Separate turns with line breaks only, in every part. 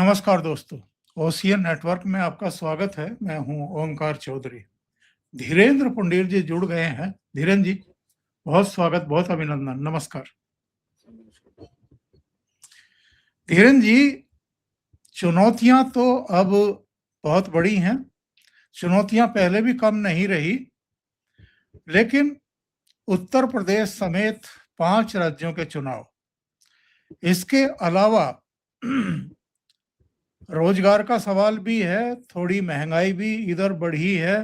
नमस्कार दोस्तों, ocean network में आपका स्वागत है। मैं हूं ओंकार चौधरी। धीरेन्द्र पुंडीर जी जुड़ गए हैं। धीरेन्द्र जी, बहुत स्वागत, बहुत अभिनंदन, नमस्कार। धीरेन्द्र जी, चुनौतियां तो अब बहुत बड़ी हैं। चुनौतियां पहले भी कम नहीं रही, लेकिन उत्तर प्रदेश समेत 5 राज्यों के चुनाव, इसके अलावा रोजगार का सवाल भी है, थोड़ी महंगाई भी इधर बढ़ी है,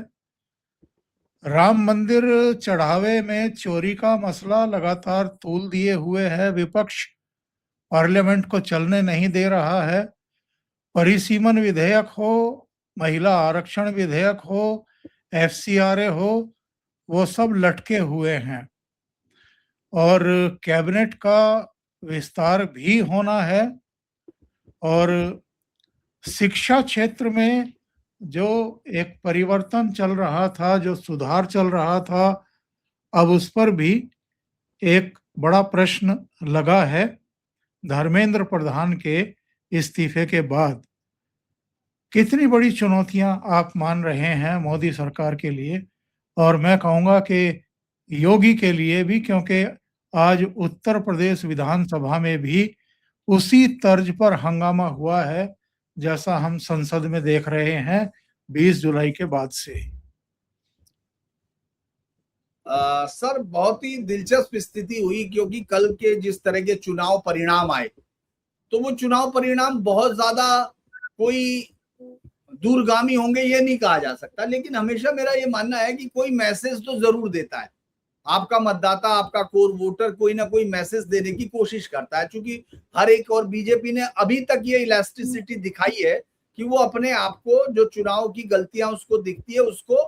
राम मंदिर चढ़ावे में चोरी का मसला लगातार तूल दिए हुए है, विपक्ष पार्लियामेंट को चलने नहीं दे रहा है, परिसीमन विधेयक हो, महिला आरक्षण विधेयक हो, एफसीआरए हो, वो सब लटके हुए हैं और कैबिनेट का विस्तार भी होना है। और शिक्षा क्षेत्र में जो एक परिवर्तन चल रहा था, जो सुधार चल रहा था, अब उस पर भी एक बड़ा प्रश्न लगा है धर्मेंद्र प्रधान के इस्तीफे के बाद। कितनी बड़ी चुनौतियां आप मान रहे हैं मोदी सरकार के लिए, और मैं कहूंगा कि योगी के लिए भी, क्योंकि आज उत्तर प्रदेश विधानसभा में भी उसी तर्ज पर हंगामा हुआ है जैसा हम संसद में देख रहे हैं 20 जुलाई के बाद से।
सर, बहुत ही दिलचस्प स्थिति हुई, क्योंकि कल के जिस तरह के चुनाव परिणाम आए, तो वो चुनाव परिणाम बहुत ज्यादा कोई दूरगामी होंगे ये नहीं कहा जा सकता, लेकिन हमेशा मेरा ये मानना है कि कोई मैसेज तो जरूर देता है। आपका मतदाता, आपका कोर वोटर कोई ना कोई मैसेज देने की कोशिश करता है, क्योंकि हर एक, और बीजेपी ने अभी तक ये इलास्टिसिटी दिखाई है कि वो अपने आप को, जो चुनाव की गलतियां उसको दिखती है, उसको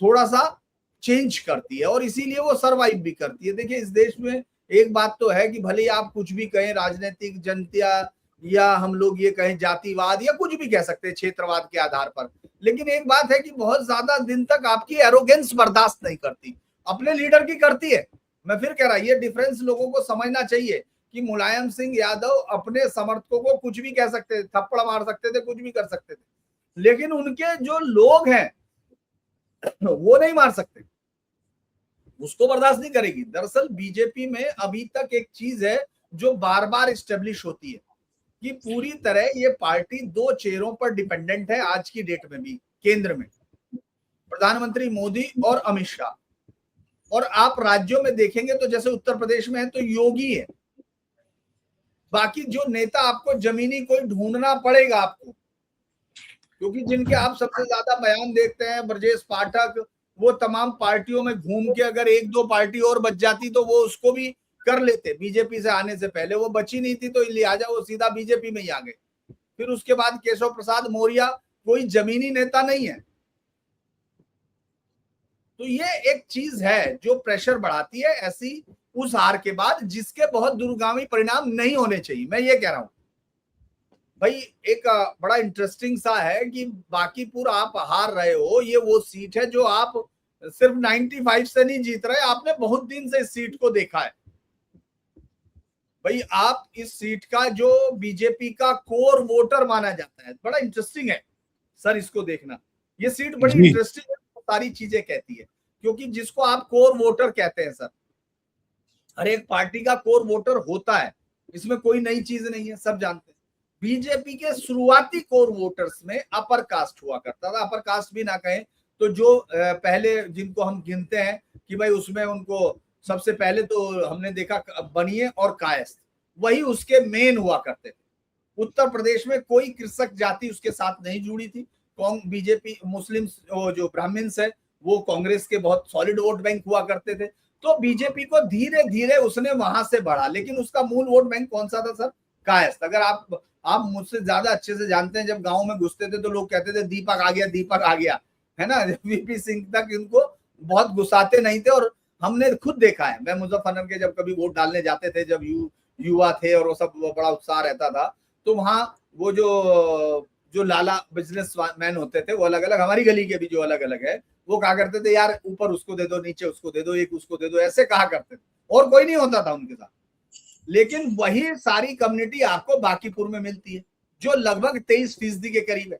थोड़ा सा चेंज करती है, और इसीलिए वो सरवाइव भी करती है। देखिए, इस देश में एक बात तो है कि भले ही आप कुछ भी कहें, राजनीतिक जनता या हम लोग ये कहें जातिवाद या कुछ भी कह सकते हैं क्षेत्रवाद के आधार पर, लेकिन एक बात है कि बहुत ज्यादा दिन तक आपकी एरोगेंस बर्दाश्त नहीं करती, अपने लीडर की करती है। मैं फिर कह रहा, ये डिफरेंस लोगों को समझना चाहिए कि मुलायम सिंह यादव अपने समर्थकों को कुछ भी कह सकते थे, थप्पड़ मार सकते थे, कुछ भी कर सकते थे, लेकिन उनके जो लोग हैं वो नहीं मार सकते, उसको बर्दाश्त नहीं करेगी। दरअसल बीजेपी में अभी तक एक चीज है जो बार बार स्टेब्लिश होती है कि पूरी तरह ये पार्टी 2 चेहरों पर डिपेंडेंट है आज की डेट में भी। केंद्र में प्रधानमंत्री मोदी और अमित शाह, और आप राज्यों में देखेंगे तो जैसे उत्तर प्रदेश में है तो योगी है, बाकी जो नेता आपको जमीनी कोई ढूंढना पड़ेगा आपको, क्योंकि जिनके आप सबसे ज्यादा बयान देखते हैं, ब्रजेश पाठक, वो तमाम पार्टियों में घूम के अगर 1-2 पार्टी और बच जाती तो वो उसको भी कर लेते। बीजेपी से आने से पहले वो बची नहीं थी, तो लिहाजा वो सीधा बीजेपी में ही आ गए। फिर उसके बाद केशव प्रसाद मौर्य कोई जमीनी नेता नहीं है, तो ये एक चीज है जो प्रेशर बढ़ाती है ऐसी उस हार के बाद, जिसके बहुत दूरगामी परिणाम नहीं होने चाहिए। मैं ये कह रहा हूं भाई, एक बड़ा इंटरेस्टिंग सा है कि बांकीपुर आप हार रहे हो, ये वो सीट है जो आप सिर्फ 95 से नहीं जीत रहे, आपने बहुत दिन से इस सीट को देखा है। भाई, आप इस सीट का जो बीजेपी का कोर वोटर माना जाता है, बड़ा इंटरेस्टिंग है सर इसको देखना। ये सीट बड़ी इंटरेस्टिंग है, सारी चीजें कहती है, क्योंकि जिसको आप कोर वोटर कहते हैं सर, हर एक पार्टी का कोर वोटर होता है, इसमें कोई नई चीज नहीं है, सब जानते हैं। बीजेपी के शुरुआती कोर वोटर्स में अपर कास्ट हुआ करता था, अपर कास्ट भी ना कहें तो जो पहले जिनको हम गिनते हैं कि भाई उसमें उनको सबसे पहले तो हमने देखा बनिए और कायस्थ, वही उसके मेन हुआ करते थे। उत्तर प्रदेश में कोई कृषक जाति उसके साथ नहीं जुड़ी थी। बीजेपी मुस्लिम जो ब्राह्मण्स है वो कांग्रेस के बहुत सॉलिड वोट बैंक हुआ करते थे, तो बीजेपी को धीरे धीरे उसने वहां से बढ़ा, लेकिन उसका मूल वोट बैंक कौन सा था सर? कायस्थ। अगर आप मुझसे ज्यादा अच्छे से जानते हैं, जब गांव में घुसते थे तो लोग कहते थे दीपक आ गया, दीपक आ गया, है ना। वीपी सिंह तक इनको बहुत गुस्साते नहीं थे, और हमने खुद देखा है। मैं मुजफ्फरनगर के जब कभी वोट डालने जाते थे, जब युवा थे और वो सब बड़ा उत्साह रहता था, तो वहां वो जो लाला बिजनेस मैन होते थे, वो अलग अलग, हमारी गली के भी जो अलग अलग है, वो कहा करते थे यार ऊपर उसको दे दो, नीचे उसको दे दो, एक उसको दे दो, ऐसे कहा करते थे, और कोई नहीं होता था उनके साथ। लेकिन वही सारी कम्युनिटी आपको बांकीपुर में मिलती है, जो लगभग 23% के करीब है।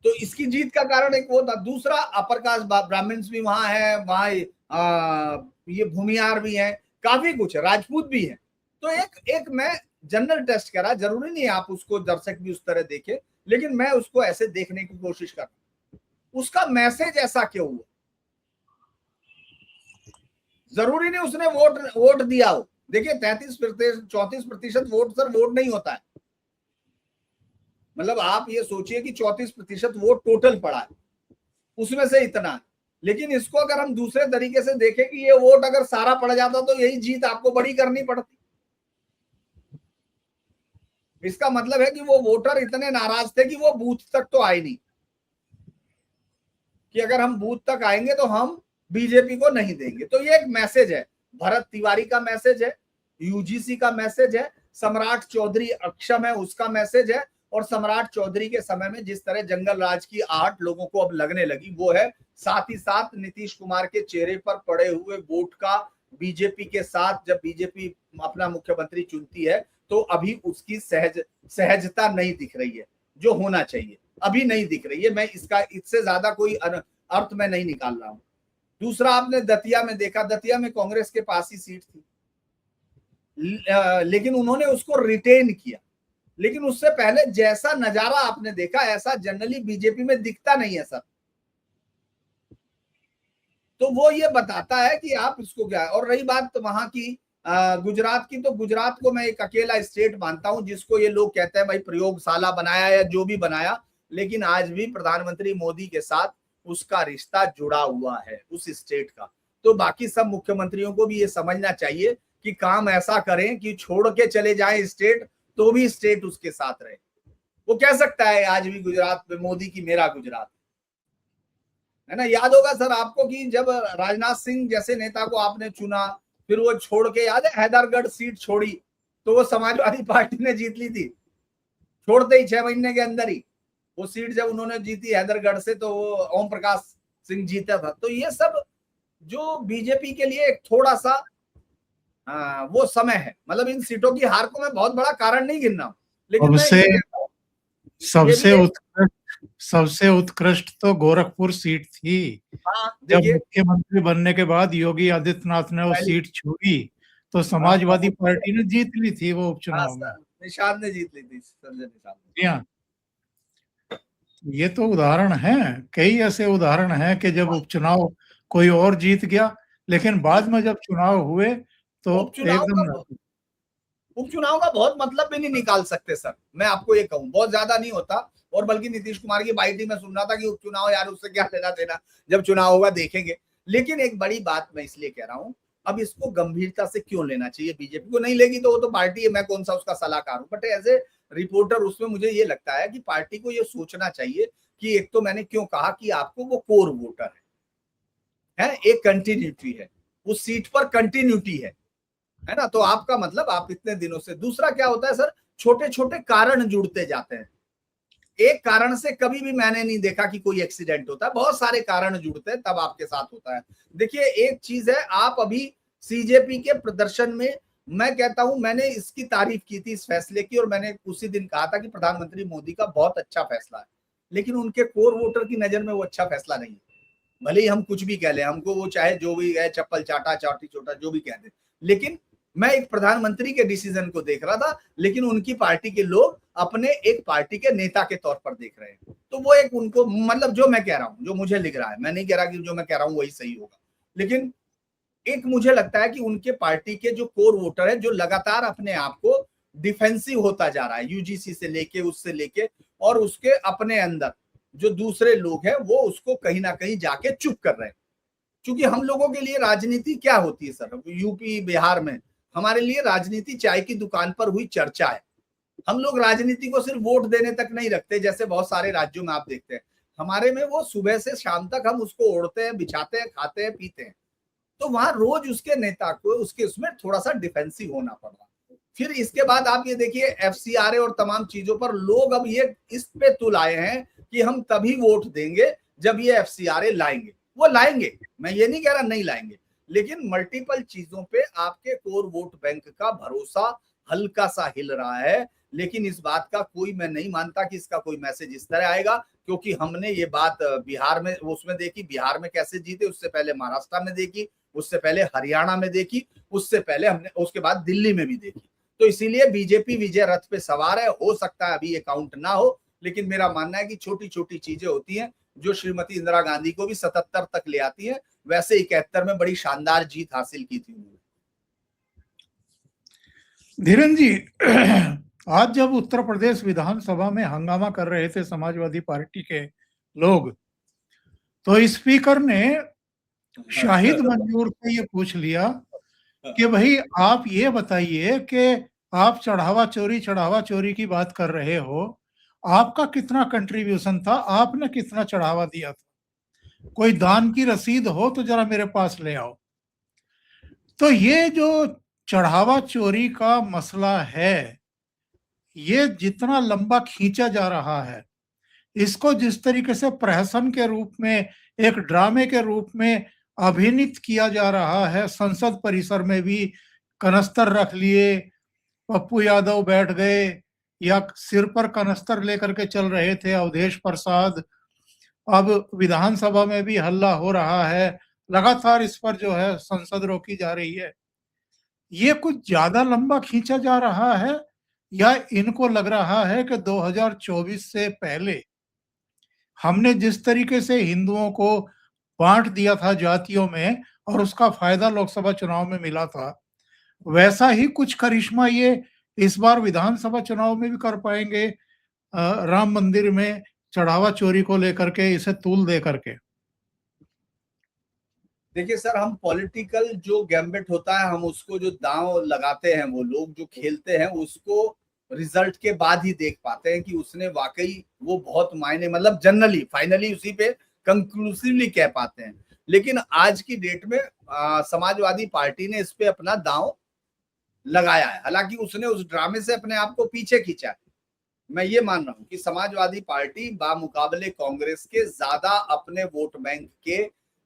तो इसकी जीत का कारण एक वो था। दूसरा, अपर कास्ट ब्राह्मण्स भी वहां है, वहां ये भूमियार भी है, काफी कुछ है, राजपूत भी है। तो एक मैं जनरल टेस्ट करा, जरूरी नहीं आप उसको दर्शक भी उस तरह देखे, लेकिन मैं उसको ऐसे देखने की कोशिश कर, उसका मैसेज ऐसा क्यों हुआ। जरूरी नहीं उसने वोट दिया हो। देखिए 34% वोट सर वोट नहीं होता है। मतलब आप ये सोचिए कि 34% वोट टोटल पड़ा है, उसमें से इतना है। लेकिन इसको अगर हम दूसरे तरीके से देखें कि ये वोट अगर सारा पड़ जाता तो यही जीत आपको बड़ी करनी पड़ती। इसका मतलब है कि वो वोटर इतने नाराज थे कि वो बूथ तक तो आए नहीं, कि अगर हम बूथ तक आएंगे तो हम बीजेपी को नहीं देंगे। तो ये एक मैसेज है, भरत तिवारी का मैसेज है, यूजीसी का मैसेज है, सम्राट चौधरी अक्षम है उसका मैसेज है, और सम्राट चौधरी के समय में जिस तरह जंगल राज की आहट लोगों को अब लगने लगी वो है। साथ ही साथ नीतीश कुमार के चेहरे पर पड़े हुए वोट का बीजेपी के साथ, जब बीजेपी अपना मुख्यमंत्री चुनती है तो अभी उसकी सहजता नहीं दिख रही है, जो होना चाहिए अभी नहीं दिख रही है। मैं इसका इससे ज्यादा कोई अर्थ मैं नहीं निकाल रहा हूं। दूसरा, आपने दतिया में देखा, दतिया में कांग्रेस के पास ही सीट थी, लेकिन उन्होंने उसको रिटेन किया। लेकिन उससे पहले जैसा नजारा आपने देखा ऐसा जनरली बीजेपी में दिखता नहीं है सर। तो वो ये बताता है कि आप इसको क्या है। और रही बात वहां की गुजरात की, तो गुजरात को मैं एक अकेला स्टेट मानता हूं जिसको ये लोग कहते हैं भाई प्रयोगशाला बनाया या जो भी बनाया, लेकिन आज भी प्रधानमंत्री मोदी के साथ उसका रिश्ता जुड़ा हुआ है उस स्टेट का। तो बाकी सब मुख्यमंत्रियों को भी ये समझना चाहिए कि काम ऐसा करें कि छोड़ के चले जाएं स्टेट तो भी स्टेट उसके साथ रहे। वो कह सकता है आज भी गुजरात में मोदी की मेरा गुजरात, है ना। याद होगा सर आपको कि जब राजनाथ सिंह जैसे नेता को आपने चुना, फिर वो छोड़ के, याद है हैदरगढ़ सीट छोड़ी तो वो समाजवादी पार्टी ने जीत ली थी, छोड़ते ही 6 महीने के अंदर ही वो सीट जब उन्होंने जीती हैदरगढ़ से तो वो ओम प्रकाश सिंह जीता था। तो ये सब जो बीजेपी के लिए एक थोड़ा सा वो समय है। मतलब इन सीटों की हार को मैं बहुत बड़ा कारण नहीं गिनना, लेकिन मैं ये कहता हूं
सबसे उत्कृष्ट तो गोरखपुर सीट थी। जब मुख्यमंत्री बनने के बाद योगी आदित्यनाथ ने वो सीट छोड़ी तो समाजवादी पार्टी ने जीत ली थी वो उपचुनाव में।
निषाद ने जीत ली थी, संजय निषाद ने।
ये तो उदाहरण है, कई ऐसे उदाहरण हैं कि जब उपचुनाव कोई और जीत गया, लेकिन बाद में जब चुनाव हुए तो
उपचुनाव का बहुत मतलब भी नहीं निकाल सकते सर। मैं आपको ये कहूं बहुत ज्यादा नहीं होता। और बल्कि नीतीश कुमार की बाइट ही मैं सुन रहा था कि उपचुनाव यार उससे क्या लेना देना, जब चुनाव होगा देखेंगे। लेकिन एक बड़ी बात मैं इसलिए कह रहा हूं, अब इसको गंभीरता से क्यों लेना चाहिए, बीजेपी को नहीं लेगी तो वो तो पार्टी है, मैं कौन सा उसका सलाहकार हूं। बट एज ए रिपोर्टर उसमें मुझे ये लगता है कि पार्टी को ये सोचना चाहिए कि एक तो मैंने क्यों कहा कि आपको वो कोर वोटर है, एक कंटिन्यूटी है उस सीट पर, कंटिन्यूटी है ना। तो आपका मतलब आप इतने दिनों से, दूसरा क्या होता है सर, छोटे छोटे कारण जुड़ते जाते हैं। एक कारण से कभी भी मैंने नहीं देखा कि कोई एक्सीडेंट होता है, बहुत सारे कारण जुड़ते हैं तब आपके साथ होता है। देखिए एक चीज है, आप अभी सीजेपी के प्रदर्शन में, मैं कहता हूं मैंने इसकी तारीफ की थी इस फैसले की, और मैंने उसी दिन कहा था कि प्रधानमंत्री मोदी का बहुत अच्छा फैसला है। लेकिन उनके कोर वोटर की नजर में वो अच्छा फैसला नहीं है। भले ही हम कुछ भी कह लें, हमको वो चाहे जो भी है, चप्पल चाटा चाटी चोटा जो भी कह दे, लेकिन मैं एक प्रधानमंत्री के डिसीजन को देख रहा था, लेकिन उनकी पार्टी के लोग अपने एक पार्टी के नेता के तौर पर देख रहे हैं। तो वो एक उनको, मतलब जो मैं कह रहा हूं, जो मुझे लिख रहा है, मैं नहीं कह रहा कि जो मैं कह रहा हूं वही सही होगा, लेकिन एक मुझे लगता है कि उनके पार्टी के जो कोर वोटर है, जो लगातार अपने आप को डिफेंसिव होता जा रहा है, यूजीसी से लेके उससे लेके, और उसके अपने अंदर जो दूसरे लोग हैं वो उसको कहीं ना कहीं जाके चुप कर रहे हैं। क्योंकि हम लोगों के लिए राजनीति क्या होती है सर, यूपी बिहार में हमारे लिए राजनीति चाय की दुकान पर हुई चर्चा है। हम लोग राजनीति को सिर्फ वोट देने तक नहीं रखते, जैसे बहुत सारे राज्यों में आप देखते हैं। हमारे में वो सुबह से शाम तक हम उसको ओढ़ते हैं, बिछाते हैं, खाते हैं, पीते हैं। तो वहां रोज उसके नेता को उसके उसमें थोड़ा सा डिफेंसिव होना पड़ रहा। फिर इसके बाद आप ये देखिए एफसीआरए और तमाम चीजों पर लोग अब ये इस पे तुल आए हैं कि हम तभी वोट देंगे जब ये एफसीआरए लाएंगे। वो लाएंगे, मैं ये नहीं कह रहा नहीं लाएंगे, लेकिन मल्टीपल चीजों पे आपके कोर वोट बैंक का भरोसा हल्का सा हिल रहा है। लेकिन इस बात का कोई, मैं नहीं मानता कि इसका कोई मैसेज इस तरह आएगा, क्योंकि हमने ये बात बिहार में उसमें देखी, बिहार में कैसे जीते, उससे पहले महाराष्ट्र में देखी, उससे पहले हरियाणा में देखी, उससे पहले हमने उसके बाद दिल्ली में भी देखी। तो इसीलिए बीजेपी विजय रथ पे सवार है। हो सकता है अभी ये काउंट ना हो, लेकिन मेरा मानना है कि छोटी छोटी चीजें होती हैं जो श्रीमती इंदिरा गांधी को भी 77 तक ले आती है। वैसे 71 में बड़ी शानदार जीत हासिल की थी उन्होंने।
धीरेन जी, आज जब उत्तर प्रदेश विधानसभा में हंगामा कर रहे थे समाजवादी पार्टी के लोग, तो स्पीकर ने शाहिद मंजूर से ये पूछ लिया कि भाई आप ये बताइए कि आप चढ़ावा चोरी की बात कर रहे हो, आपका कितना कंट्रीब्यूशन था, आपने कितना चढ़ावा दिया था, कोई दान की रसीद हो तो जरा मेरे पास ले आओ। तो ये जो चढ़ावा चोरी का मसला है, ये जितना लंबा खींचा जा रहा है, इसको जिस तरीके से प्रहसन के रूप में, एक ड्रामे के रूप में अभिनीत किया जा रहा है, संसद परिसर में भी कनस्तर रख लिए, पप्पू यादव बैठ गए या सिर पर कनस्तर लेकर के चल रहे थे अवधेश प्रसाद, अब विधानसभा में भी हल्ला हो रहा है, लगातार इस पर जो है संसद रोकी जा रही है। ये कुछ ज्यादा लंबा खींचा जा रहा है या इनको लग रहा है कि 2024 से पहले हमने जिस तरीके से हिंदुओं को बांट दिया था जातियों में और उसका फायदा लोकसभा चुनाव में मिला था, वैसा ही कुछ करिश्मा ये इस बार विधानसभा चुनाव में भी कर पाएंगे राम मंदिर में चढ़ावा चोरी को लेकर के, इसे तूल दे करके?
देखिए सर, हम पॉलिटिकल जो गैम्बिट होता है, हम उसको जो दांव लगाते हैं, वो लोग जो खेलते हैं, उसको रिजल्ट के बाद ही देख पाते हैं कि उसने वाकई वो बहुत मायने, मतलब जनरली फाइनली उसी पे कंक्लूसिवली कह पाते हैं। लेकिन आज की डेट में समाजवादी पार्टी ने इस पे अपना दांव लगाया है। हालांकि उसने उस ड्रामे से अपने आप को पीछे खींचा है। मैं ये मान रहा हूं कि समाजवादी पार्टी बामुकाबले कांग्रेस के ज्यादा अपने वोट बैंक के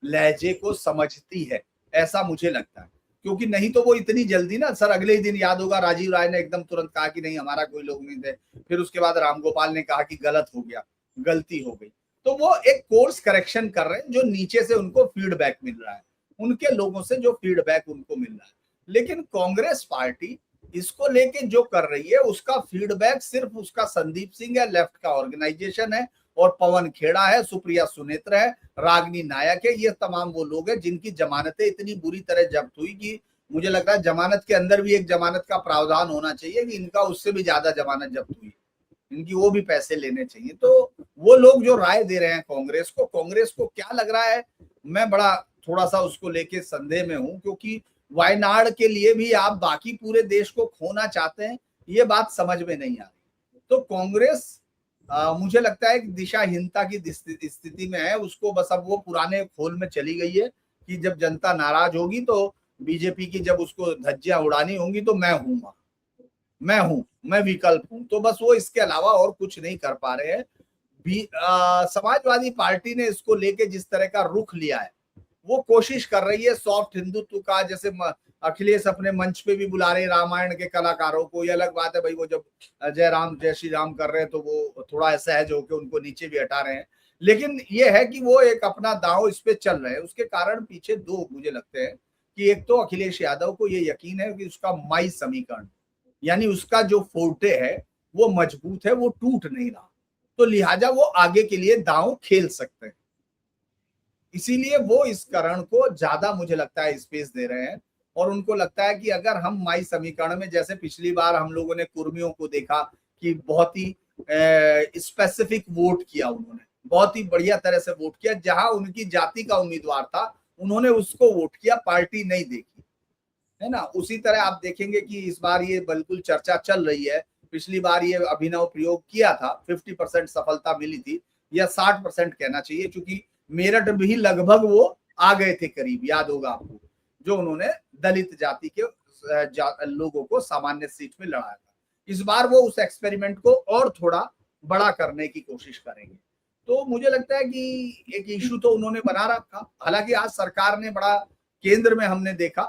लहजे को समझती है, ऐसा मुझे लगता है। क्योंकि नहीं तो वो इतनी जल्दी ना सर, अगले ही दिन याद होगा राजीव राय ने एकदम तुरंत कहा कि नहीं हमारा कोई लोग नहीं थे, फिर उसके बाद रामगोपाल ने कहा कि गलत हो गया, गलती हो गई। तो वो एक कोर्स करेक्शन कर रहे हैं, जो नीचे से उनको फीडबैक मिल रहा है, उनके लोगों से जो फीडबैक उनको मिल रहा है। लेकिन कांग्रेस पार्टी इसको लेके जो कर रही है, उसका फीडबैक सिर्फ उसका संदीप सिंह है, लेफ्ट का ऑर्गेनाइजेशन है, और पवन खेड़ा है, सुप्रिया सुनेत्र है, रागनी नायक है। ये तमाम वो लोग हैं जिनकी जमानतें इतनी बुरी तरह जब्त हुई कि मुझे लगता है जमानत के अंदर भी एक जमानत का प्रावधान होना चाहिए कि इनका उससे भी ज्यादा जमानत जब्त हुई, इनकी वो भी पैसे लेने चाहिए। तो वो लोग जो राय दे रहे हैं कांग्रेस को क्या लग रहा है, मैं बड़ा थोड़ा सा उसको लेके संदेह में हूं, क्योंकि वायनाड के लिए भी आप बाकी पूरे देश को खोना चाहते हैं, ये बात समझ में नहीं आ रही। तो कांग्रेस मुझे लगता है कि दिशाहीनता की स्थिति में है। उसको बस अब वो पुराने खोल में चली गई है कि जब जनता नाराज होगी तो बीजेपी की जब उसको धज्जियां उड़ानी होंगी तो मैं विकल्प हूं। तो बस वो इसके अलावा और कुछ नहीं कर पा रहे हैं। समाजवादी पार्टी ने इसको लेके जिस तरह का रुख लिया है, वो कोशिश कर रही है सॉफ्ट हिंदुत्व का, जैसे अखिलेश अपने मंच पे भी बुला रहे रामायण के कलाकारों को। ये अलग बात है भाई, वो जब जय राम जय श्री राम कर रहे हैं तो वो थोड़ा सहज होकर उनको नीचे भी हटा रहे हैं। लेकिन ये है कि वो एक अपना दांव इस पे चल रहे हैं। उसके कारण पीछे दो मुझे लगते हैं कि एक तो अखिलेश यादव को ये यकीन है कि उसका माई समीकरण, यानी उसका जो फोर्टे है वो मजबूत है, वो टूट नहीं रहा, तो लिहाजा वो आगे के लिए दांव खेल सकते हैं। इसीलिए वो इस करण को ज्यादा मुझे लगता है स्पेस दे रहे हैं। और उनको लगता है कि अगर हम माई समीकरण में, जैसे पिछली बार हम लोगों ने कुर्मियों को देखा कि बहुत ही स्पेसिफिक वोट किया, उन्होंने बहुत ही बढ़िया तरह से वोट किया, जहां उनकी जाति का उम्मीदवार था उन्होंने उसको वोट किया, पार्टी नहीं देखी, है ना। उसी तरह आप देखेंगे कि इस बार ये बिल्कुल चर्चा चल रही है। पिछली बार ये अभिनव प्रयोग किया था, 50% सफलता मिली थी, या 60% कहना चाहिए, क्योंकि मेरठ भी लगभग वो आ गए थे करीब, याद होगा आपको, जो उन्होंने दलित जाति के लोगों को सामान्य सीट में लड़ाया था। इस बार वो उस एक्सपेरिमेंट को और थोड़ा बड़ा करने की कोशिश करेंगे। तो मुझे लगता है कि एक इशू तो उन्होंने बना रखा। हालांकि आज सरकार ने बड़ा, केंद्र में हमने देखा,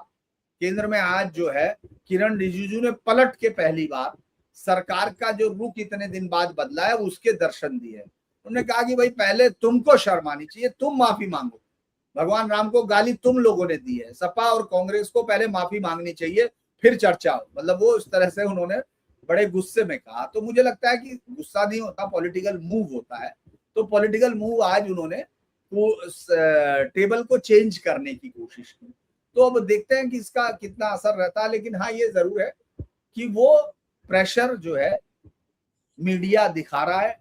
केंद्र में आज जो है किरण रिजिजू ने पलट के पहली बार सरकार का जो रुख इतने दिन बाद बदला है उसके दर्शन दिए। उन्होंने कहा कि भाई पहले तुमको शर्म आनी चाहिए, तुम माफी मांगो। भगवान राम को गाली तुम लोगों ने दी है, सपा और कांग्रेस को पहले माफी मांगनी चाहिए फिर चर्चा हो। मतलब वो इस तरह से उन्होंने बड़े गुस्से में कहा। तो मुझे लगता है कि गुस्सा नहीं होता, पॉलिटिकल मूव होता है। तो पॉलिटिकल मूव आज उन्होंने टेबल को चेंज करने की कोशिश की। तो अब देखते हैं कि इसका कितना असर रहता है। लेकिन हाँ, ये जरूर है कि वो प्रेशर जो है मीडिया दिखा रहा है,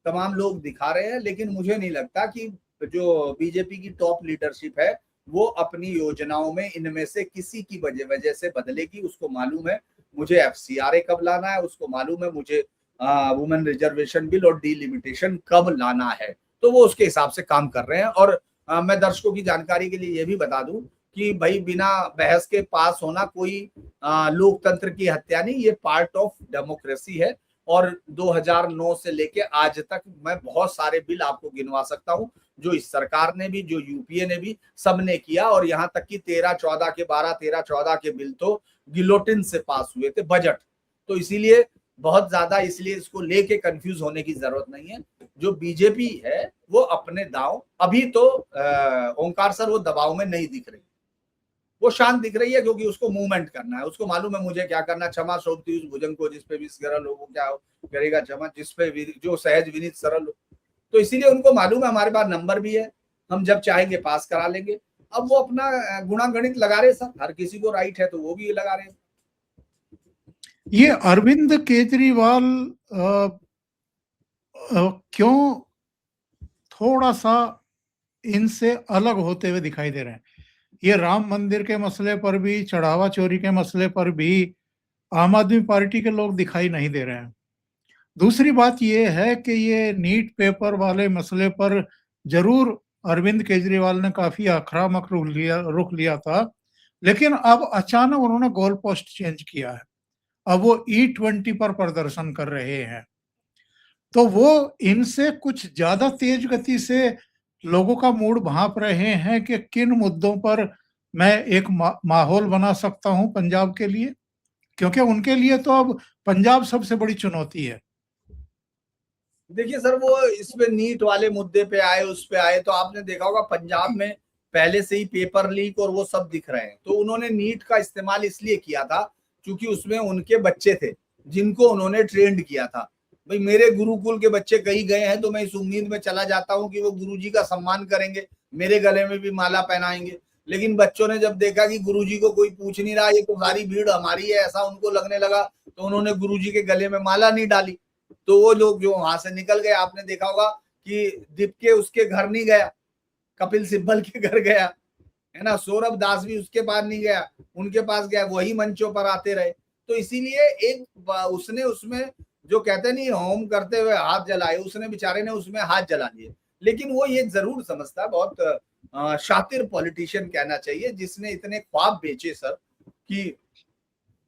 तमाम लोग दिखा रहे हैं, लेकिन मुझे नहीं लगता कि जो बीजेपी की टॉप लीडरशिप है वो अपनी योजनाओं में इनमें से किसी की वजह से बदलेगी। उसको मालूम है मुझे FCRA कब लाना है, उसको मालूम है मुझे वुमेन रिजर्वेशन बिल और डीलिमिटेशन कब लाना है, तो वो उसके हिसाब से काम कर रहे हैं। और मैं दर्शकों की जानकारी के लिए ये भी बता दूं कि भाई बिना बहस के पास होना कोई लोकतंत्र की हत्या नहीं, ये पार्ट ऑफ डेमोक्रेसी है। और 2009 से लेके आज तक मैं बहुत सारे बिल आपको गिनवा सकता हूं जो इस सरकार ने भी, जो यूपीए ने भी, सबने किया। और यहाँ तक कि 13-14 के बिल तो गिलोटिन से पास हुए थे, बजट। तो इसीलिए बहुत ज्यादा इसलिए इसको लेके कंफ्यूज होने की जरूरत नहीं है। जो बीजेपी है वो अपने दांव अभी तो ओंकार सर वो दबाव में नहीं दिख रही, वो शांत दिख रही है क्योंकि उसको मूवमेंट करना है। उसको मालूम है मुझे क्या करना। क्षमा सौंपती उस भुजंग को जिसपे भी सरल हो, वो क्या करेगा क्षमा जिसपे जो सहज विनीत सरल हो। तो इसीलिए उनको मालूम है हमारे पास नंबर भी है, हम जब चाहेंगे पास करा लेंगे। अब वो अपना गुणागणित लगा रहे सर, हर किसी को राइट है तो वो भी लगा रहे हैं।
ये अरविंद केजरीवाल क्यों थोड़ा सा इनसे अलग होते हुए दिखाई दे रहे हैं? ये राम मंदिर के मसले पर भी, चढ़ावा चोरी के मसले पर भी आम आदमी पार्टी के लोग दिखाई नहीं दे रहे हैं। दूसरी बात ये है कि ये नीट पेपर वाले मसले पर जरूर अरविंद केजरीवाल ने काफी आक्रामक रुख लिया था, लेकिन अब अचानक उन्होंने गोल पोस्ट चेंज किया है। अब वो E20 पर प्रदर्शन कर रहे हैं। तो वो इनसे कुछ ज्यादा तेज गति से लोगों का मूड भांप रहे हैं कि किन मुद्दों पर मैं एक माहौल बना सकता हूं पंजाब के लिए, क्योंकि उनके लिए तो अब पंजाब सबसे बड़ी चुनौती है।
देखिए सर, वो इसमें नीट वाले मुद्दे पे आए, उस पे आए, तो आपने देखा होगा पंजाब में पहले से ही पेपर लीक और वो सब दिख रहे हैं। तो उन्होंने नीट का इस्तेमाल इसलिए किया था क्योंकि उसमें उनके बच्चे थे जिनको उन्होंने ट्रेंड किया था। भाई मेरे गुरुकुल के बच्चे कहीं गए हैं तो मैं इस उम्मीद में चला जाता हूं कि वो गुरुजी का सम्मान करेंगे, मेरे गले में भी माला पहनाएंगे। लेकिन बच्चों ने जब देखा कि गुरुजी को कोई पूछ नहीं रहा, ये तो सारी भीड़ हमारी है, ऐसा उनको लगने लगा, तो उन्होंने गुरुजी के गले में माला नहीं डाली। तो वो लोग जो वहां से निकल गए, आपने देखा होगा कि दीप के उसके घर नहीं गया, कपिल सिब्बल के घर गया, है ना, सौरभ दास भी उसके पास नहीं गया, उनके पास गया, वही मंचों पर आते रहे। तो इसीलिए एक उसने उसमें जो कहते नहीं होम करते हुए हाथ जलाए, उसने बेचारे ने उसमें हाथ जला लिए। लेकिन वो ये जरूर समझता, बहुत शातिर पॉलिटिशियन कहना चाहिए, जिसने इतने ख्वाब बेचे सर, कि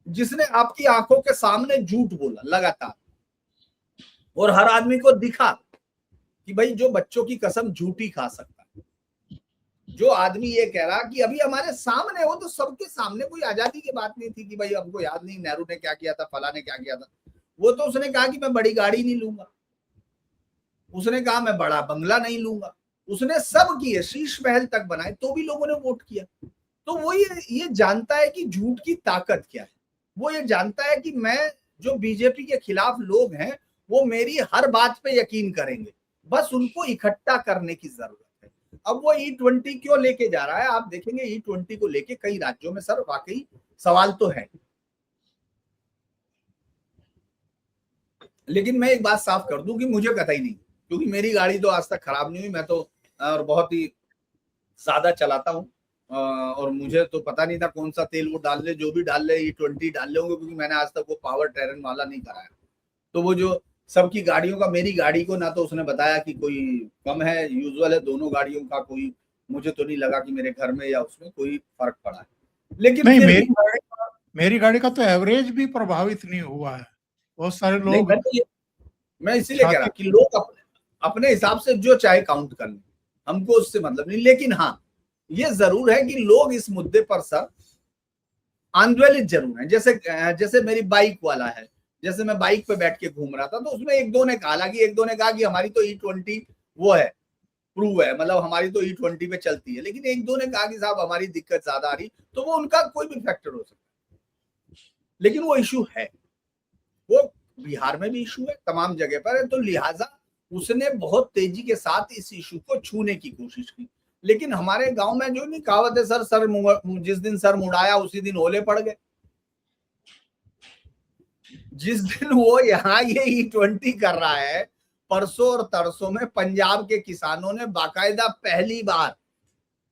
जिसने आपकी आंखों के सामने झूठ बोला लगातार और हर आदमी को दिखा कि भाई जो बच्चों की कसम झूठी खा सकता है। जो आदमी ये कह रहा कि अभी हमारे सामने, वो तो सबके सामने, कोई आजादी की बात नहीं थी कि भाई हमको याद नहीं नेहरू ने क्या किया था, फला ने क्या किया था। वो तो उसने कहा कि मैं बड़ी गाड़ी नहीं लूंगा, उसने कहा मैं बड़ा बंगला नहीं लूंगा, उसने सब किए, शीश महल तक बनाए, तो भी लोगों ने वोट किया। तो वो ये जानता है कि झूठ की ताकत क्या है। वो ये जानता है कि मैं, जो बीजेपी के खिलाफ लोग हैं, वो मेरी हर बात पे यकीन करेंगे, बस उनको इकट्ठा करने की जरूरत है। अब वो E20 क्यों लेके जा रहा है, आप देखेंगे E20 को लेके कई राज्यों में सर वाकई सवाल तो है। लेकिन मैं एक बात साफ कर दूं कि मुझे कतई नहीं, क्योंकि मेरी गाड़ी तो आज तक खराब नहीं हुई, मैं तो और बहुत ही सादा चलाता हूँ, और मुझे तो पता नहीं था कौन सा तेल वो डाल ले, जो भी डाल ले E20 डाल ले होंगे, क्योंकि मैंने आज तक वो पावर ट्रेरन वाला नहीं कराया। तो वो जो सबकी गाड़ियों का, मेरी गाड़ी को ना तो उसने बताया कि कोई कम है, यूजुअल है, दोनों गाड़ियों का कोई, मुझे तो नहीं लगा कि मेरे घर में या उसमें कोई फर्क पड़ा है। लेकिन
नहीं, मेरी गाड़ी का तो एवरेज भी प्रभावित नहीं हुआ है। बहुत सारे लोग,
मैं इसीलिए कह रहा कि लोग अपने हिसाब से जो चाहे काउंट कर लें, हमको उससे मतलब नहीं। लेकिन हाँ, ये जरूर है कि लोग इस मुद्दे पर सर आंदोलित जरूर है। जैसे मेरी बाइक वाला है, जैसे मैं बाइक पे बैठ के घूम रहा था तो उसमें एक दो ने कहा, हालांकि एक दो ने कहा कि हमारी तो E20 वो है, प्रूव है, मतलब हमारी तो E20 पे चलती है, लेकिन एक दो ने कहा कि साहब हमारी दिक्कत ज्यादा आ रही, तो वो उनका कोई भी फैक्टर हो सकता है, लेकिन वो इशू है, वो बिहार में भी इशू है, तमाम जगह पर है, तो लिहाजा उसने बहुत तेजी के साथ इस इशू को छूने की कोशिश की। लेकिन हमारे गांव में जो नहीं कहावत है, सर जिस दिन सर मुड़ाया उसी दिन ओले पड़ गए। जिस दिन वो यहाँ ये E20 कर रहा है, परसों और तरसों में पंजाब के किसानों ने बाकायदा पहली बार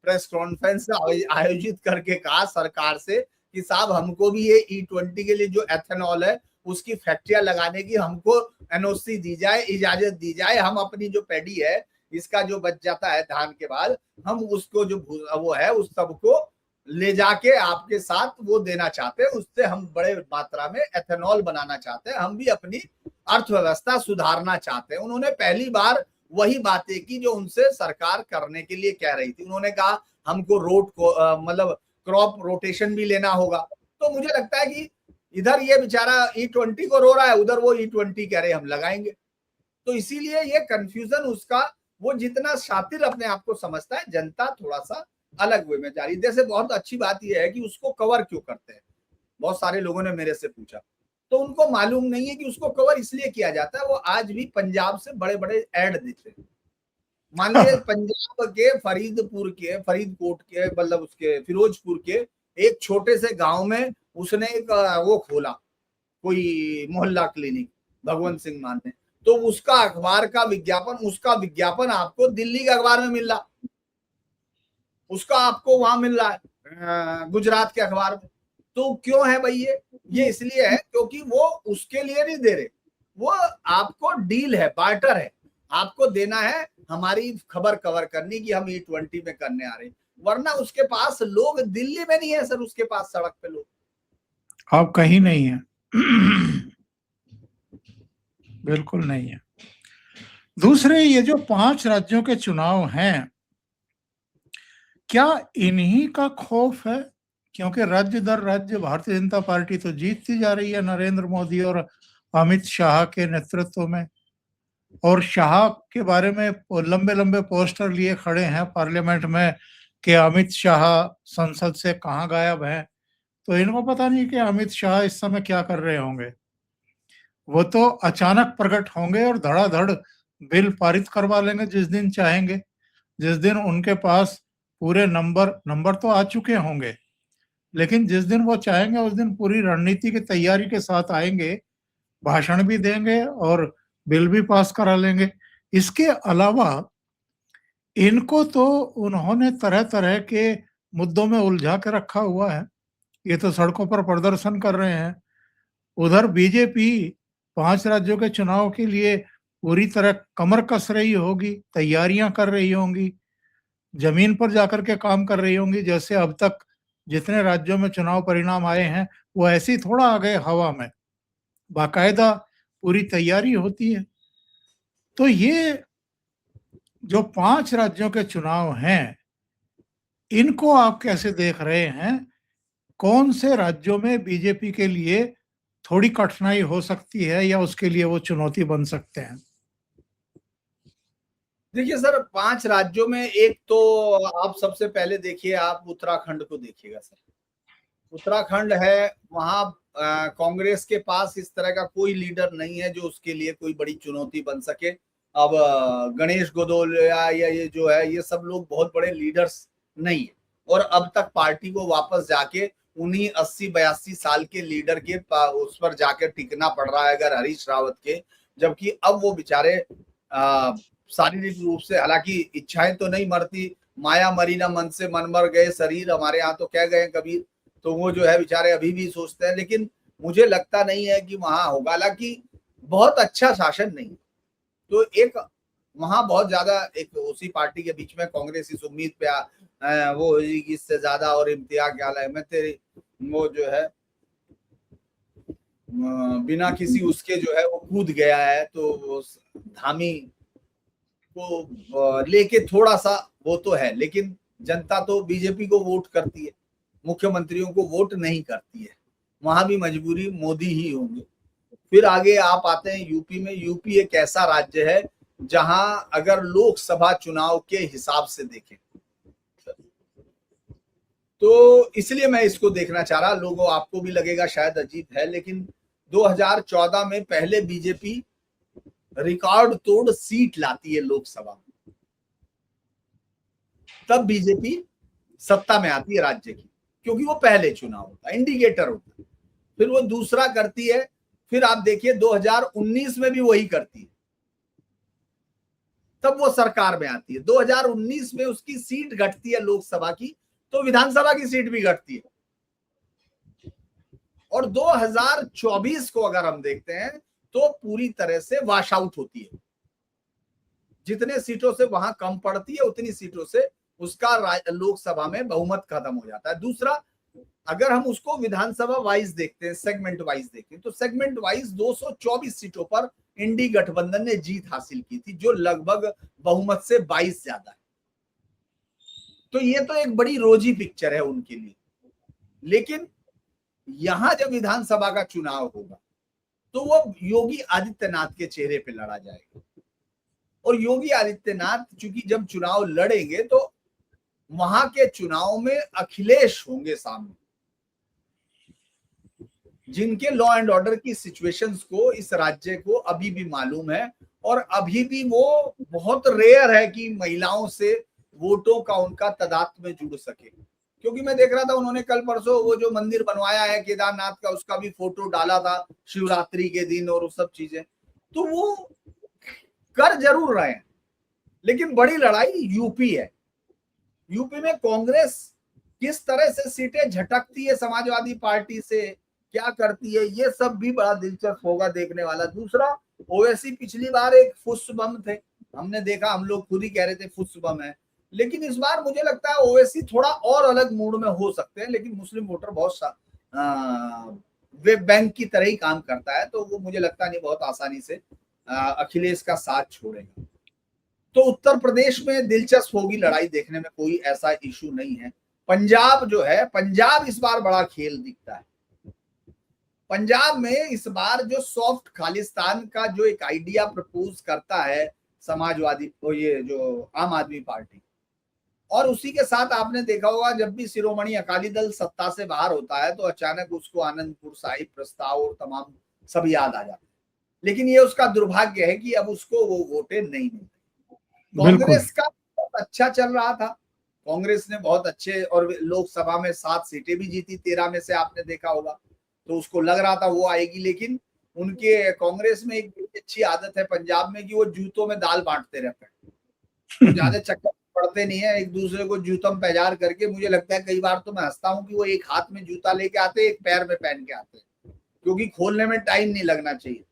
प्रेस कॉन्फ्रेंस आयोजित करके कहा सरकार से कि साहब हमको भी ये E20 के लिए जो एथेनॉल है उसकी फैक्ट्रियां लगाने की हमको एनओसी दी जाए, इजाजत दी जाए, हम अपनी जो पैडी है इसका जो बच जाता है धान के बाद, हम उसको जो वो है उस सबको ले जाके आपके साथ वो देना चाहते हैं, उससे हम बड़े मात्रा में एथेनॉल बनाना चाहते हैं, हम भी अपनी अर्थव्यवस्था सुधारना चाहते हैं। उन्होंने पहली बार वही बातें की जो उनसे सरकार करने के लिए कह रही थी। उन्होंने कहा हमको रोड को मतलब क्रॉप रोटेशन भी लेना होगा। तो मुझे लगता है कि इधर ये बेचारा E20 को रो रहा है, उधर वो E20 कह रहे हम लगाएंगे। तो इसीलिए ये कंफ्यूजन उसका, वो जितना शातिर अपने आप को समझता है, जनता थोड़ा सा अलग वे में जा रही है। जैसे बहुत अच्छी बात यह है कि उसको कवर क्यों करते हैं, बहुत सारे लोगों ने मेरे से पूछा, तो उनको मालूम नहीं है कि उसको कवर इसलिए किया जाता है, वो आज भी पंजाब से बड़े बड़े ऐड देते हैं। मान लीजिए पंजाब के फरीदकोट के मतलब उसके फिरोजपुर के एक छोटे से गांव में उसने एक वो खोला, कोई मोहल्ला क्लिनिक, भगवंत सिंह मान ने, तो उसका अखबार का विज्ञापन, उसका विज्ञापन आपको दिल्ली के अखबार में मिल रहा, उसका आपको वहां मिल रहा है गुजरात के अखबार में। तो क्यों है भाई ये इसलिए है क्योंकि वो उसके लिए नहीं दे रहे, वो आपको डील है, बार्टर है, आपको देना है हमारी खबर कवर करनी कि हम E20 में करने आ रहे हैं, वरना उसके पास लोग दिल्ली में नहीं है सर, उसके पास सड़क पे लोग
आप कहीं नहीं है। बिल्कुल नहीं है। दूसरे, ये जो 5 राज्यों के चुनाव हैं, क्या इन्हीं का खौफ है? क्योंकि राज्य दर राज्य भारतीय जनता पार्टी तो जीतती जा रही है नरेंद्र मोदी और अमित शाह के नेतृत्व में, और शाह के बारे में लंबे लंबे पोस्टर लिए खड़े हैं पार्लियामेंट में कि अमित शाह संसद से कहाँ गायब हैं। तो इनको पता नहीं कि अमित शाह इस समय क्या कर रहे होंगे। वो तो अचानक प्रकट होंगे और धड़ाधड़ बिल पारित करवा लेंगे जिस दिन चाहेंगे, जिस दिन उनके पास पूरे नंबर तो आ चुके होंगे, लेकिन जिस दिन वो चाहेंगे उस दिन पूरी रणनीति की तैयारी के साथ आएंगे, भाषण भी देंगे और बिल भी पास करा लेंगे। इसके अलावा इनको तो उन्होंने तरह तरह के मुद्दों में उलझा के रखा हुआ है। ये तो सड़कों पर प्रदर्शन कर रहे हैं, उधर बीजेपी 5 राज्यों के चुनाव के लिए पूरी तरह कमर कस रही होगी, तैयारियां कर रही होंगी, जमीन पर जाकर के काम कर रही होंगी। जैसे अब तक जितने राज्यों में चुनाव परिणाम आए हैं वो ऐसे ही थोड़ा आ गए हवा में, बाकायदा पूरी तैयारी होती है। तो ये जो 5 राज्यों के चुनाव हैं, इनको आप कैसे देख रहे हैं? कौन से राज्यों में बीजेपी के लिए थोड़ी कठिनाई हो सकती है या उसके लिए वो चुनौती बन सकते हैं?
देखिए सर, 5 राज्यों में एक तो आप सबसे पहले देखिए, आप उत्तराखंड को देखिएगा सर। उत्तराखंड है, वहां कांग्रेस के पास इस तरह का कोई लीडर नहीं है जो उसके लिए कोई बड़ी चुनौती बन सके। अब गणेश गोदोलिया या ये जो है, ये सब लोग बहुत बड़े लीडर्स नहीं है, और अब तक पार्टी को वापस जाके उन्हीं 80-82 साल के लीडर के उस पर जाकर टिकना पड़ रहा है, अगर हरीश रावत के, जबकि अब वो बेचारे शारीरिक रूप से, हालांकि इच्छाएं तो नहीं मरती, माया मरी ना मन से मन मर गए शरीर, हमारे यहाँ तो कह गए कबीर, तो वो जो है बेचारे अभी भी सोचते हैं, लेकिन मुझे लगता नहीं है कि वहां होगा। हालांकि बहुत अच्छा शासन नहीं, तो एक वहां बहुत ज्यादा एक उसी पार्टी के बीच में कांग्रेस इस उम्मीद पे वो इससे ज्यादा और इम्तियाज क्या है, मैं तेरी वो जो है बिना किसी उसके जो है वो कूद गया है, तो धामी को लेके थोड़ा सा वो तो है, लेकिन जनता तो बीजेपी को वोट करती है, मुख्यमंत्रियों को वोट नहीं करती है, वहां भी मजबूरी मोदी ही होंगे। फिर आगे आप आते हैं यूपी में। यूपी एक ऐसा राज्य है जहां अगर लोकसभा चुनाव के हिसाब से देखें तो इसलिए मैं इसको देखना चाह रहा। लोगों आपको भी लगेगा शायद अजीब है, लेकिन 2014 में पहले बीजेपी रिकॉर्ड तोड़ सीट लाती है लोकसभा में, तब बीजेपी सत्ता में आती है राज्य की, क्योंकि वो पहले चुनाव होता है, इंडिकेटर होता है। फिर वो दूसरा करती है, फिर आप देखिए 2019 में भी वही करती है, तब वो सरकार में आती है। 2019 में उसकी सीट घटती है लोकसभा की, तो विधानसभा की सीट भी घटती है। और 2024 को अगर हम देखते हैं तो पूरी तरह से वॉश आउट होती है। जितने सीटों से वहां कम पड़ती है उतनी सीटों से उसका लोकसभा में बहुमत खत्म हो जाता है। दूसरा, अगर हम उसको विधानसभा वाइज देखते हैं, सेगमेंट वाइज देखें, तो सेगमेंट वाइज 224 सीटों पर इंडी गठबंधन ने जीत हासिल की थी, जो लगभग बहुमत से 22 ज्यादा है। तो ये तो एक बड़ी रोजी पिक्चर है उनके लिए। लेकिन यहां जब विधानसभा का चुनाव होगा तो वो योगी आदित्यनाथ के चेहरे पे लड़ा जाएगा। और योगी आदित्यनाथ चूंकि जब चुनाव लड़ेंगे तो वहां के चुनाव में अखिलेश होंगे सामने, जिनके लॉ एंड ऑर्डर की सिचुएशंस को इस राज्य को अभी भी मालूम है। और अभी भी वो बहुत रेयर है कि महिलाओं से वोटों का उनका तादाद में जुड़ सके। क्योंकि मैं देख रहा था उन्होंने कल परसों वो जो मंदिर बनवाया है केदारनाथ का, उसका भी फोटो डाला था शिवरात्रि के दिन और वो सब चीजें। तो वो कर जरूर रहे हैं, लेकिन बड़ी लड़ाई यूपी है। यूपी में कांग्रेस किस तरह से सीटें झटकती है समाजवादी पार्टी से, क्या करती है, ये सब भी बड़ा दिलचस्प होगा देखने वाला। दूसरा, ओवैसी पिछली बार एक फुस बम थे, हमने देखा, हम लोग खुद ही कह रहे थे फुस बम है। लेकिन इस बार मुझे लगता है ओवैसी थोड़ा और अलग मूड में हो सकते हैं। लेकिन मुस्लिम वोटर बहुत वेब बैंक की तरह ही काम करता है, तो वो मुझे लगता नहीं बहुत आसानी से अखिलेश का साथ छोड़ेगा। तो उत्तर प्रदेश में दिलचस्प होगी लड़ाई देखने में, कोई ऐसा इशू नहीं है। पंजाब जो है, पंजाब इस बार बड़ा खेल दिखता है। पंजाब में इस बार जो सॉफ्ट खालिस्तान का जो एक आइडिया प्रपोज करता है समाजवादी, ये जो आम आदमी पार्टी, और उसी के साथ आपने देखा होगा जब भी शिरोमणि अकाली दल सत्ता से बाहर होता है तो अचानक उसको आनंदपुर साहिब प्रस्ताव और तमाम सब याद आ जाते हैं। लेकिन ये उसका दुर्भाग्य है कि अब उसको वो वोटें नहीं मिलती। कांग्रेस का बहुत अच्छा चल रहा था, कांग्रेस ने बहुत अच्छे, और लोकसभा में 7 सीटें भी जीती, 13 में से आपने देखा होगा, तो उसको लग रहा था वो आएगी। लेकिन उनके कांग्रेस में एक अच्छी आदत है पंजाब में कि वो जूतों में दाल बांटते रहते हैं, ज्यादा चक्कर पड़ते नहीं है, एक दूसरे को जूतम पैजार करके। मुझे लगता है कई बार तो मैं हंसता हूँ कि वो एक हाथ में जूता लेके आते, एक पैर में पहन के आते, क्योंकि खोलने में टाइम नहीं लगना चाहिए।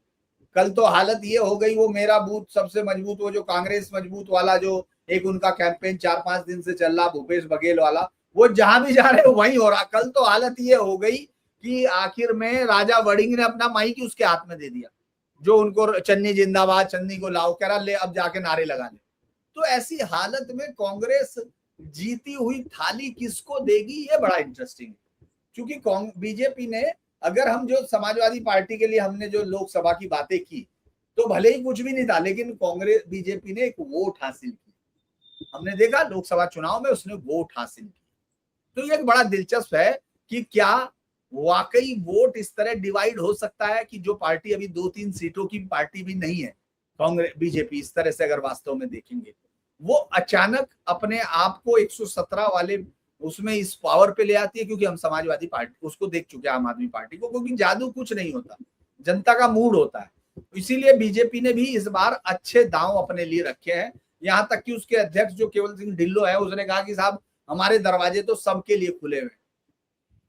कल तो हालत ये हो गई, वो मेरा बूथ सबसे मजबूत, वो जो कांग्रेस मजबूत वाला जो एक उनका कैंपेन 4-5 दिन से चल रहा, भूपेश बघेल वाला, वो जहां भी जा रहे हो वहीं हो रहा। कल तो हालत ये हो गई कि आखिर में राजा वड़िंग ने अपना माइक ही उसके हाथ में दे दिया, जो उनको चन्नी जिंदाबाद, चन्नी को लाओ, कह रहा ले अब जाके नारे लगा ले। तो ऐसी हालत में कांग्रेस जीती हुई थाली किसको देगी, ये बड़ा इंटरेस्टिंग है। क्योंकि बीजेपी ने, अगर हम जो समाजवादी पार्टी के लिए हमने जो लोकसभा की बातें की, तो भले ही कुछ भी नहीं था, लेकिन कांग्रेस बीजेपी ने एक वोट हासिल की। हमने देखा लोकसभा चुनाव में उसने वोट हासिल की। तो ये एक बड़ा दिलचस्प है कि क्या वाकई वोट इस तरह डिवाइड हो सकता है कि जो पार्टी अभी 2-3 सीटों की पार्टी भी नहीं है, कांग्रेस बीजेपी इस तरह से अगर वास्तव में देखेंगे, वो अचानक अपने आप को 117 वाले उसमें इस पावर पे ले आती है। क्योंकि हम समाजवादी पार्टी उसको देख चुके हैं, आम आदमी पार्टी को, क्योंकि जादू कुछ नहीं होता, जनता का मूड होता है। इसीलिए बीजेपी ने भी इस बार अच्छे दांव अपने लिए रखे हैं। यहाँ तक कि उसके अध्यक्ष जो केवल सिंह ढिल्लो है, उसने कहा कि साहब हमारे दरवाजे तो सबके लिए खुले हुए,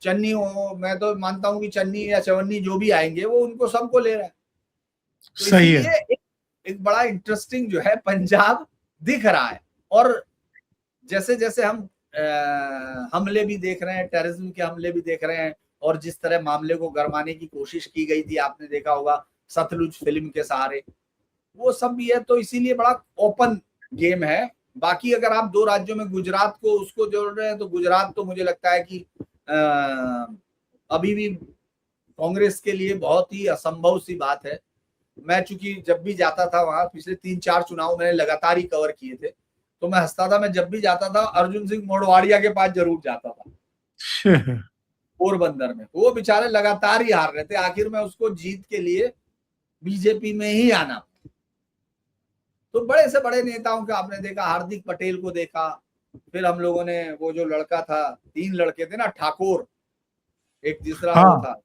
चन्नी हो, मैं तो मानता हूं कि चन्नी या चवन्नी जो भी आएंगे वो उनको सबको ले रहा है। तो
सही है।
एक बड़ा इंटरेस्टिंग जो है पंजाब दिख रहा है। और जैसे जैसे हम हमले भी देख रहे हैं, टेररिज्म के हमले भी देख रहे हैं, और जिस तरह मामले को गरमाने की कोशिश की गई थी, आपने देखा होगा सतलुज फिल्म के सहारे, वो सब भी है। तो इसीलिए बड़ा ओपन गेम है। बाकी अगर आप 2 राज्यों में गुजरात को उसको जोड़ रहे हैं, तो गुजरात तो मुझे लगता है कि अभी भी कांग्रेस के लिए बहुत ही असंभव सी बात है। मैं चूंकि जब भी जाता था वहां, पिछले 3-4 चुनाव मैंने लगातार ही कवर किए थे, तो मैं हंसता था। मैं जब भी जाता था अर्जुन सिंह मोढवाडिया के पास जरूर जाता था पोरबंदर में। वो बेचारे लगातार ही हार रहे थे, आखिर में उसको जीत के लिए बीजेपी में ही आना। तो बड़े से बड़े नेताओं का आपने देखा, हार्दिक पटेल को देखा, फिर हम लोगों ने वो जो लड़का था, 3 लड़के थे ना, ठाकुर, एक दूसरा
हाँ,
वो था,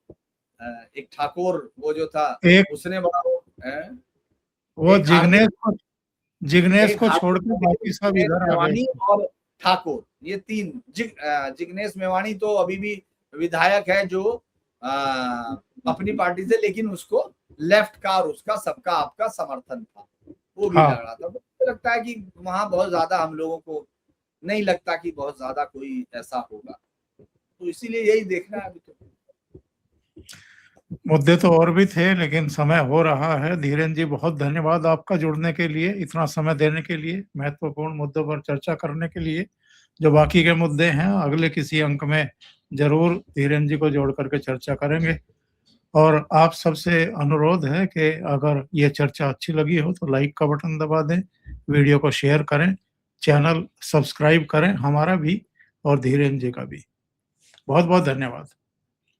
एक ठाकुर वो जो था,
एक
उसने बड़ा
वो
एक हार्दिक,
जिग्नेश
एक
को छोड़
हार्दिक
के
पटेल,
बाकी सब
जिग्नेश
इधर आ गए
मेवानी
थे।
और ठाकुर, ये 3। जिग्नेश मेवानी तो अभी भी विधायक है, जो अपनी पार्टी से, लेकिन उसको लेफ्ट का और उसका सबका आपका समर्थन था, वो भी लग
हाँ,
रहा था। तो मुझे लगता है कि वहां बहुत ज्यादा हम लोगों को नहीं लगता कि बहुत ज्यादा कोई ऐसा होगा, तो इसीलिए यही देखना है अभी। तो
मुद्दे तो और भी थे, लेकिन समय हो रहा है। धीरेन जी, बहुत धन्यवाद आपका जुड़ने के लिए, इतना समय देने के लिए, महत्वपूर्ण मुद्दों पर चर्चा करने के लिए। जो बाकी के मुद्दे हैं, अगले किसी अंक में जरूर धीरेन जी को जोड़ करके चर्चा करेंगे। और आप सबसे अनुरोध है कि अगर ये चर्चा अच्छी लगी हो तो लाइक का बटन दबा दें, वीडियो को शेयर करें, चैनल सब्सक्राइब करें, हमारा भी और धीरेन जी का भी। बहुत बहुत धन्यवाद।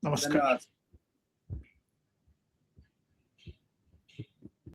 नमस्कार।
धन्यवाद।